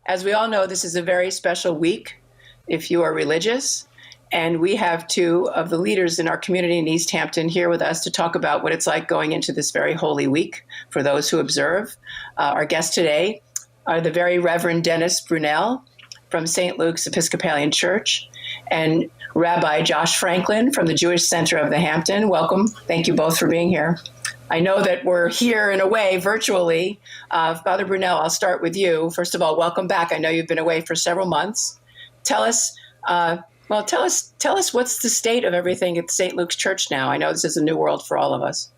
As we all know, this is a very special week if you are religious. And we have two of the leaders in our community in East Hampton here with us to talk about what it's like going into this very holy week for those who observe. Our guests today are the very Reverend Denis Brunelle from St. Luke's Episcopalian Church and Rabbi Josh Franklin from the Jewish Center of the Hampton. Welcome. Thank you both for being here. I know that we're here in a way virtually. Father Brunelle, I'll start with you. First of all, welcome back. I know you've been away for several months. Tell us what's the state of everything at St. Luke's Church now. I know this is a new world for all of us.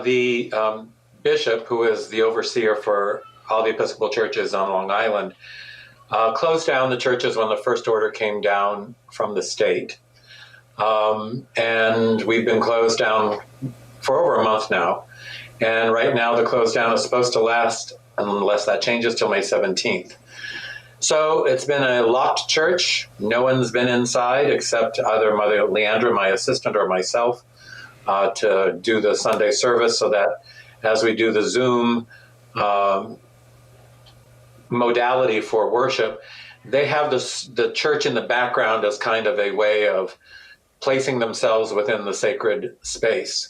The bishop, who is the overseer for all the Episcopal churches on Long Island, closed down the churches when the first order came down from the state. And we've been closed down for over a month now. And right now the close down is supposed to last, unless that changes, till May 17th. So it's been a locked church. No one's been inside except either Mother Leandra, my assistant, or myself to do the Sunday service, so that as we do the Zoom modality for worship, they have the church in the background as kind of a way of placing themselves within the sacred space.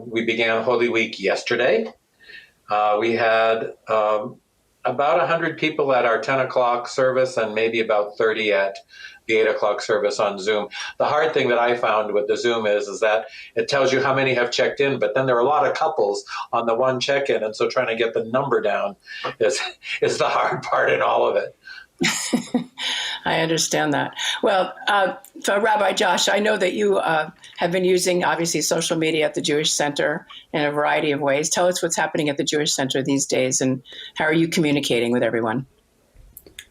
We began Holy Week yesterday. We had about 100 people at our 10 o'clock service and maybe about 30 at the 8 o'clock service on Zoom. The hard thing that I found with the Zoom is that it tells you how many have checked in, but then there are a lot of couples on the one check-in, and so trying to get the number down is the hard part in all of it. I understand that. Well, so Rabbi Josh, I know that you have been using, obviously, social media at the Jewish Center in a variety of ways. Tell us what's happening at the Jewish Center these days, and how are you communicating with everyone?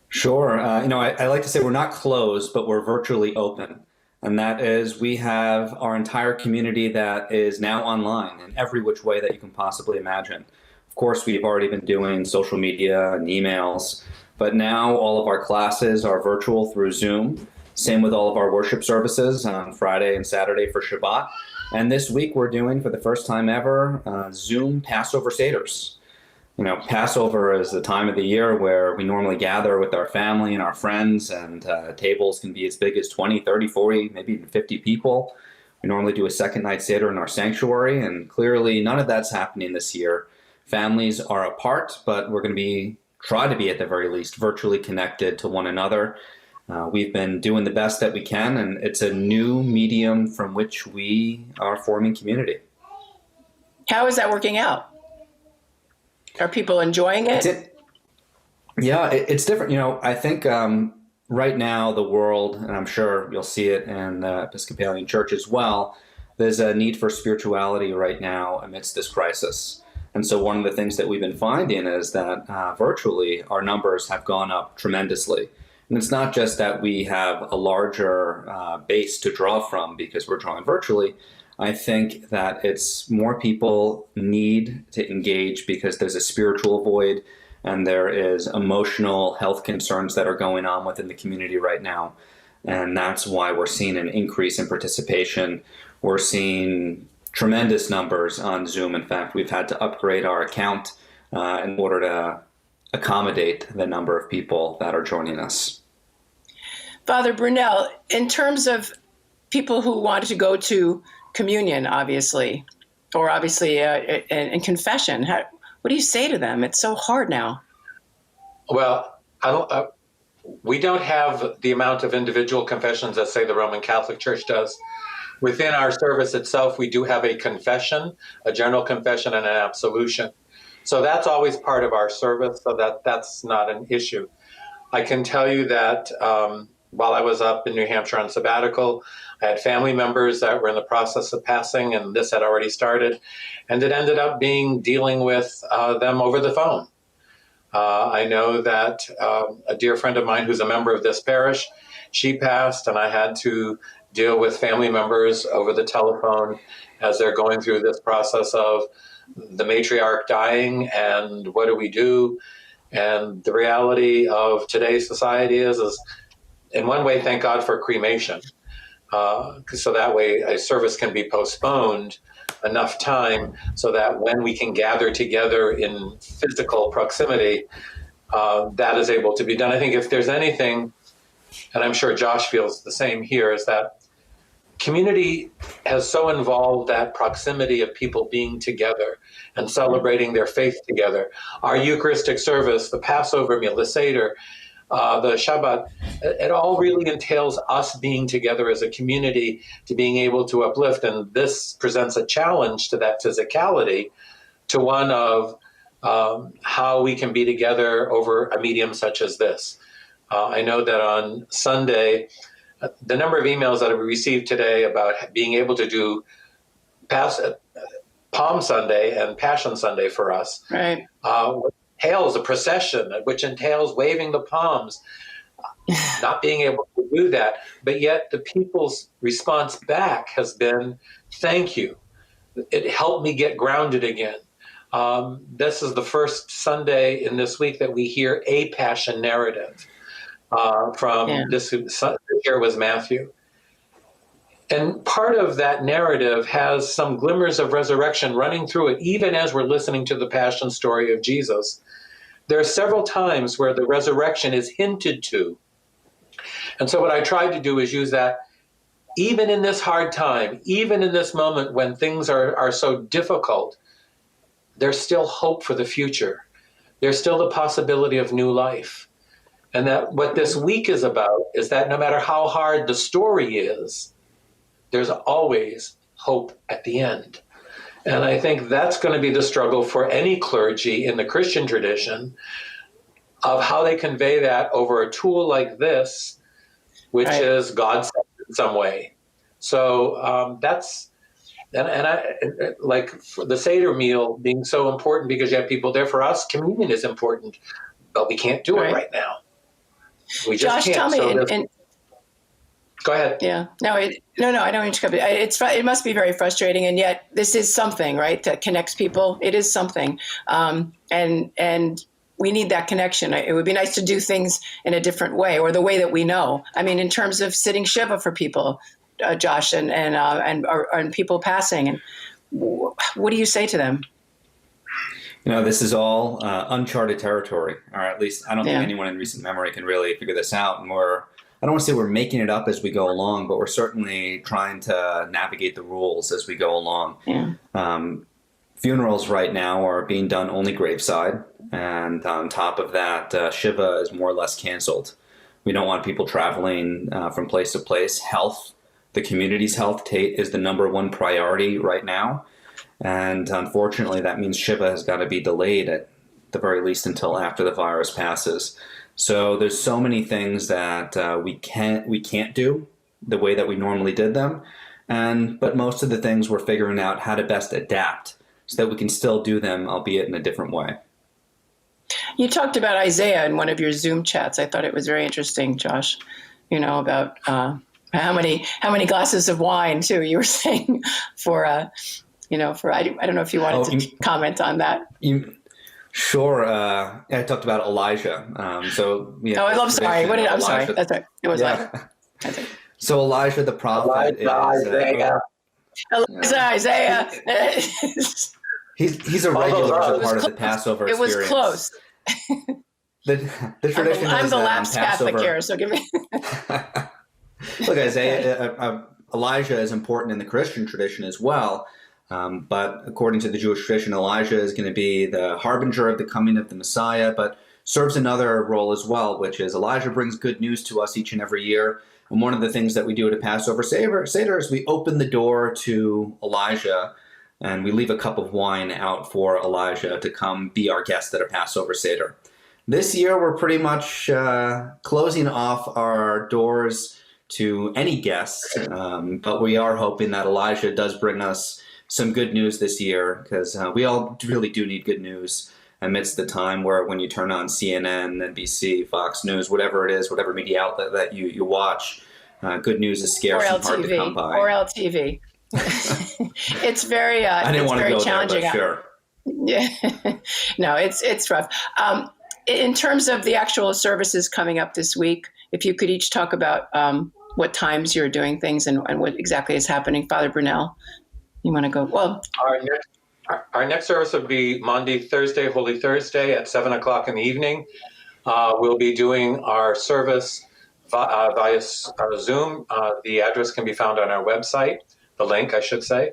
Sure. I like to say we're not closed, but we're virtually open. And that is, we have our entire community that is now online in every which way that you can possibly imagine. Of course, we've already been doing social media and emails, but now all of our classes are virtual through Zoom. Same with all of our worship services on Friday and Saturday for Shabbat. And this week we're doing, for the first time ever, Zoom Passover Seders. Passover is the time of the year where we normally gather with our family and our friends, and tables can be as big as 20, 30, 40, maybe even 50 people. We normally do a second night Seder in our sanctuary, and clearly none of that's happening this year. Families are apart, but we're going to try to be at the very least virtually connected to one another. We've been doing the best that we can, and it's a new medium from which we are forming community. How is that working out? Are people enjoying it? It's different. I think right now the world, and I'm sure you'll see it in the Episcopalian Church as well, there's a need for spirituality right now amidst this crisis. And so one of the things that we've been finding is that virtually our numbers have gone up tremendously. And it's not just that we have a larger base to draw from because we're drawing virtually. I think that it's more people need to engage because there's a spiritual void and there is emotional health concerns that are going on within the community right now. And that's why we're seeing an increase in participation. We're seeing tremendous numbers on Zoom. In fact, we've had to upgrade our account in order to accommodate the number of people that are joining us. Father Brunelle, in terms of people who wanted to go to communion, obviously, or in confession, what do you say to them? It's so hard now. Well, we don't have the amount of individual confessions that, say, the Roman Catholic Church does. Within our service itself, we do have a confession, a general confession, and an absolution. So that's always part of our service, so that's not an issue. I can tell you that while I was up in New Hampshire on sabbatical, I had family members that were in the process of passing, and this had already started, and it ended up dealing with them over the phone. I know that a dear friend of mine who's a member of this parish, she passed, and I had to deal with family members over the telephone as they're going through this process of the matriarch dying and what do we do. And the reality of today's society is in one way, thank God for cremation. So that way a service can be postponed enough time so that when we can gather together in physical proximity, that is able to be done. I think if there's anything, and I'm sure Josh feels the same here, is that community has so involved that proximity of people being together and celebrating their faith together. Our Eucharistic service, the Passover meal, the Seder, the Shabbat, it all really entails us being together as a community to being able to uplift. And this presents a challenge to that physicality, to one of how we can be together over a medium such as this. I know that on Sunday, the number of emails that we received today about being able to do Palm Sunday and Passion Sunday for us, right, entails a procession, which entails waving the palms, not being able to do that. But yet the people's response back has been, thank you. It helped me get grounded again. This is the first Sunday in this week that we hear a Passion narrative. This year was Matthew. And part of that narrative has some glimmers of resurrection running through it, even as we're listening to the Passion story of Jesus. There are several times where the resurrection is hinted to. And so what I tried to do is use that, even in this hard time, even in this moment when things are so difficult, there's still hope for the future. There's still the possibility of new life. And that what this week is about is that no matter how hard the story is, there's always hope at the end. And I think that's going to be the struggle for any clergy in the Christian tradition, of how they convey that over a tool like this, which is God in some way. So that's, and I like the Seder meal being so important because you have people there. For us, communion is important, but we can't do it right now. We just Josh, can't. tell me. Go ahead. Yeah. No, I don't mean to cut it must be very frustrating, and yet this is something, right, that connects people. It is something, and we need that connection. It would be nice to do things in a different way, or the way that we know. I mean, in terms of sitting Shiva for people, Josh, and people passing, and what do you say to them? This is all uncharted territory, or at least I don't think anyone in recent memory can really figure this out. And I don't want to say we're making it up as we go along, but we're certainly trying to navigate the rules as we go along. Yeah. Funerals right now are being done only graveside. And on top of that, Shiva is more or less canceled. We don't want people traveling from place to place. Health, the community's health, is the number one priority right now. And unfortunately, that means Shiva has got to be delayed at the very least until after the virus passes. So there's so many things that we can't do the way that we normally did them. But most of the things we're figuring out how to best adapt so that we can still do them, albeit in a different way. You talked about Isaiah in one of your Zoom chats. I thought it was very interesting, Josh, about how many glasses of wine, too, you were saying for I don't know if you wanted to comment on that. Sure. I talked about Elijah. I'm sorry. I'm sorry. That's right. It was Elijah. So Elijah the prophet Isaiah. He's a regular part of the Passover experience. It was close. The tradition I'm the last Catholic here, so give me. Look, Elijah is important in the Christian tradition as well. But according to the Jewish tradition, Elijah is going to be the harbinger of the coming of the Messiah, but serves another role as well, which is Elijah brings good news to us each and every year. And one of the things that we do at a Passover Seder is we open the door to Elijah, and we leave a cup of wine out for Elijah to come be our guest at a Passover Seder. This year, we're pretty much closing off our doors to any guests, but we are hoping that Elijah does bring us some good news this year, because we all really do need good news amidst the time where when you turn on CNN, NBC, Fox News, whatever it is, whatever media outlet that you watch, good news is scarce and hard to come by. Or LTV. It's very I didn't want to go challenging. There, but sure. Yeah. No, it's rough. In terms of the actual services coming up this week, if you could each talk about what times you're doing things and what exactly is happening. Father Brunelle, you want to go? Well, our next service would be Monday, Thursday, Holy Thursday at 7:00 in the evening. We'll be doing our service via Zoom. The address can be found on our website, the link, I should say.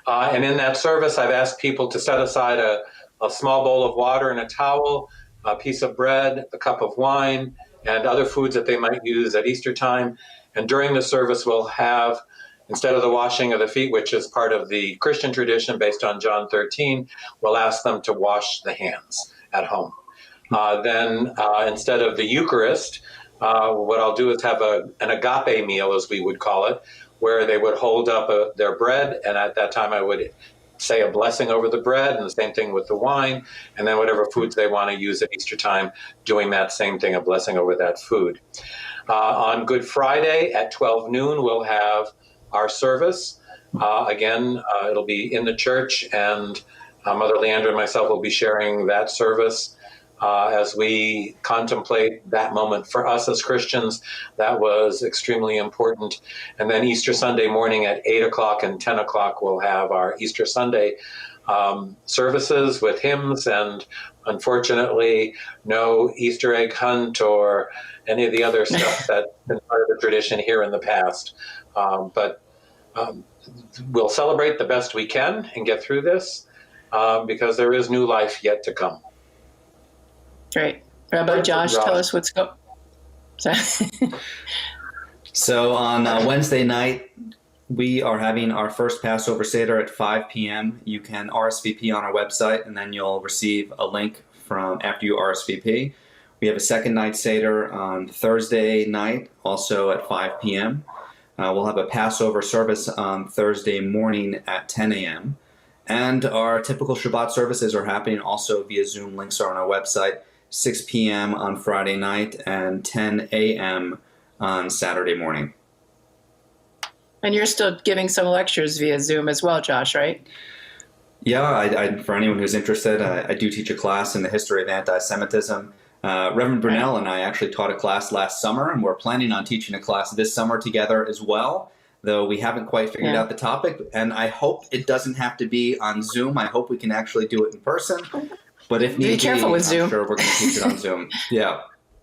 And in that service, I've asked people to set aside a small bowl of water and a towel, a piece of bread, a cup of wine, and other foods that they might use at Easter time. And during the service, we'll have, instead of the washing of the feet, which is part of the Christian tradition based on John 13, we'll ask them to wash the hands at home. Then instead of the Eucharist, what I'll do is have an agape meal, as we would call it, where they would hold up their bread, and at that time I would say a blessing over the bread, and the same thing with the wine, and then whatever foods they want to use at Easter time, doing that same thing, a blessing over that food. On Good Friday at 12 noon, we'll have our service. Again, it'll be in the church, and Mother Leandra and myself will be sharing that service as we contemplate that moment. For us as Christians, that was extremely important. And then Easter Sunday morning at 8 o'clock and 10 o'clock, we'll have our Easter Sunday services with hymns, and unfortunately, no Easter egg hunt or any of the other stuff that's been part of the tradition here in the past. But we'll celebrate the best we can and get through this because there is new life yet to come. Great. Rabbi Josh, tell us what's going on. So on Wednesday night, we are having our first Passover Seder at 5 p.m. You can RSVP on our website, and then you'll receive a link from after you RSVP. We have a second night Seder on Thursday night, also at 5 p.m. We'll have a Passover service on Thursday morning at 10 a.m. And our typical Shabbat services are happening also via Zoom. Links are on our website, 6 p.m. on Friday night and 10 a.m. on Saturday morning. And you're still giving some lectures via Zoom as well, Josh, right? Yeah, for anyone who's interested, I do teach a class in the history of anti-Semitism. Reverend Brunelle and I actually taught a class last summer, and we're planning on teaching a class this summer together as well, though we haven't quite figured out the topic. And I hope it doesn't have to be on Zoom. I hope we can actually do it in person. But if need be, careful with Zoom. I'm sure we're going to teach it on Zoom. Yeah.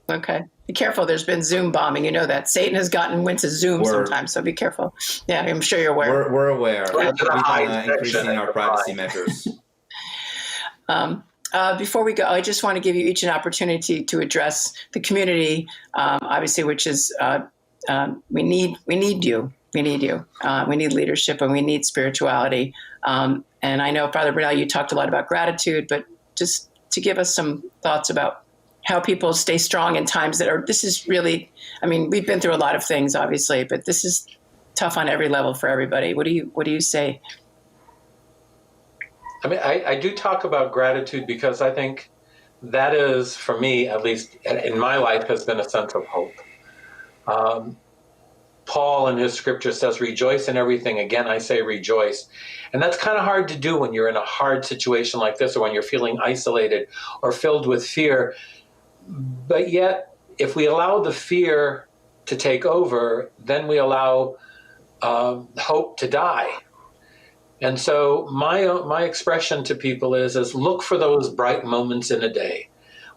Okay. Be careful. There's been Zoom bombing. You know that. Satan has went to Zoom sometimes, so be careful. Yeah, I'm sure you're aware. We're aware. We've been increasing our privacy measures. Before we go, I just want to give you each an opportunity to address the community, obviously, which is we need you. We need you. We need leadership, and we need spirituality. And I know, Father Brunelle, you talked a lot about gratitude, but just to give us some thoughts about how people stay strong in times this is really, I mean, we've been through a lot of things, obviously, but this is tough on every level for everybody. What do you say? I mean, I do talk about gratitude because I think that is, for me, at least in my life, has been a sense of hope. Paul in his scripture says, rejoice in everything. Again, I say rejoice. And that's kind of hard to do when you're in a hard situation like this, or when you're feeling isolated or filled with fear. But yet, if we allow the fear to take over, then we allow hope to die. And so my expression to people is look for those bright moments in a day,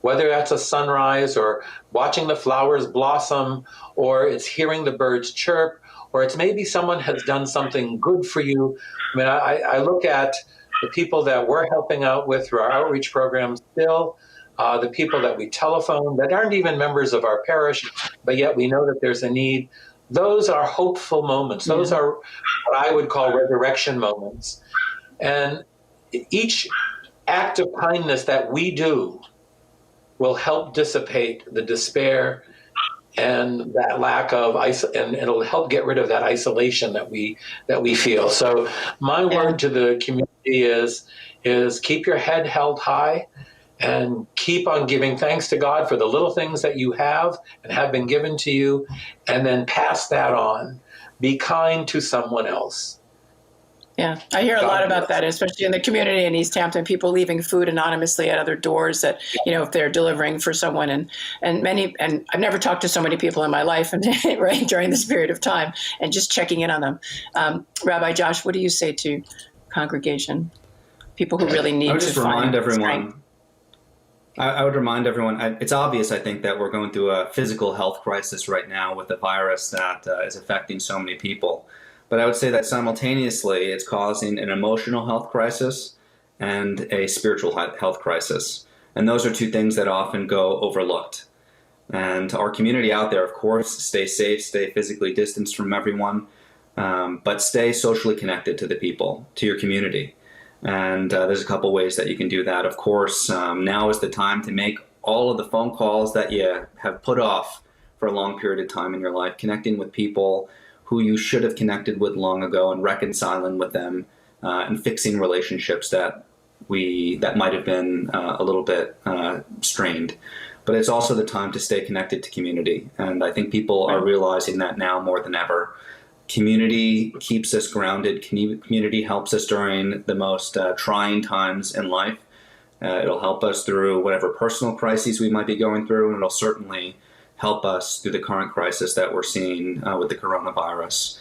whether that's a sunrise or watching the flowers blossom, or it's hearing the birds chirp, or it's maybe someone has done something good for you. I mean, I look at the people that we're helping out with through our outreach programs still, the people that we telephone that aren't even members of our parish, but yet we know that there's a need. Those are hopeful moments. Those are what I would call resurrection moments. And each act of kindness that we do will help dissipate the despair and that lack of and it'll help get rid of that isolation that we feel. So my word to the community is keep your head held high and keep on giving thanks to God for the little things that you have and have been given to you, and then pass that on. Be kind to someone else. Yeah, I hear a lot about that, especially in the community in East Hampton, people leaving food anonymously at other doors that, if they're delivering for someone, and I've never talked to so many people in my life and right during this period of time, and just checking in on them. Rabbi Josh, what do you say to congregation, people who really need to remind everyone. I would remind everyone, it's obvious, I think, that we're going through a physical health crisis right now with the virus that is affecting so many people. But I would say that simultaneously, it's causing an emotional health crisis and a spiritual health crisis. And those are two things that often go overlooked. And our community out there, of course, stay safe, stay physically distanced from everyone, but stay socially connected to the people, to your community. And there's a couple ways that you can do that. Of course, now is the time to make all of the phone calls that you have put off for a long period of time in your life, connecting with people who you should have connected with long ago and reconciling with them and fixing relationships that might have been a little bit strained. But it's also the time to stay connected to community. And I think people are realizing that now more than ever. Community keeps us grounded. Community helps us during the most trying times in life. It'll help us through whatever personal crises we might be going through, and it'll certainly help us through the current crisis that we're seeing with the coronavirus.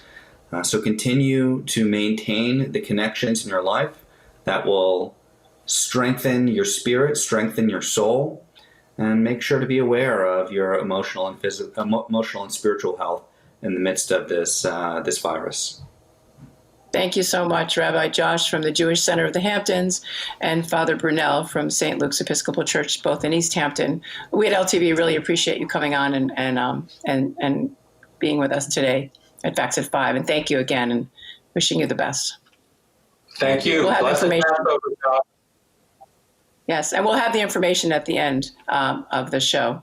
So continue to maintain the connections in your life that will strengthen your spirit, strengthen your soul, and make sure to be aware of your emotional and spiritual health in the midst of this virus. Thank you so much, Rabbi Josh from the Jewish Center of the Hamptons and Father Brunelle from St. Luke's Episcopal Church, both in East Hampton. We at LTV really appreciate you coming on and being with us today at Facts at 5. And thank you again, and wishing you the best. Thank you. We'll have Blessed information. Passover, Josh. Yes, and we'll have the information at the end of the show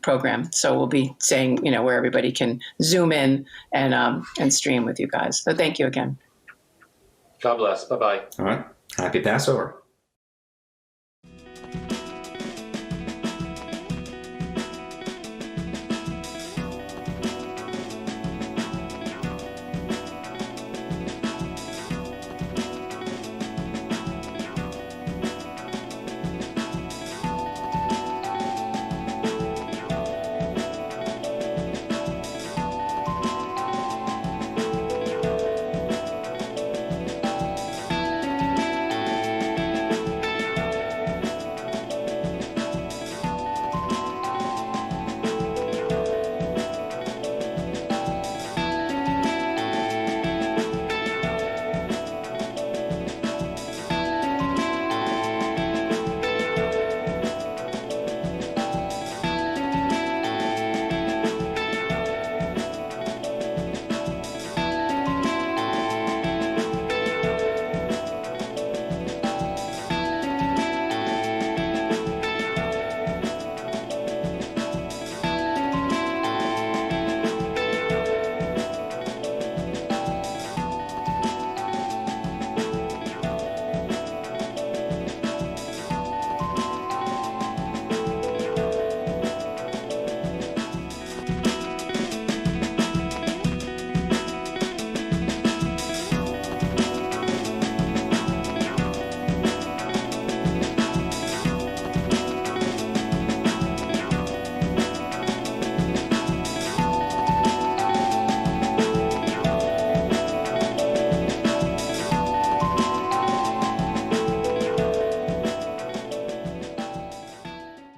program. So we'll be saying, where everybody can zoom in and stream with you guys. So thank you again. God bless. Bye-bye. All right. Happy Passover.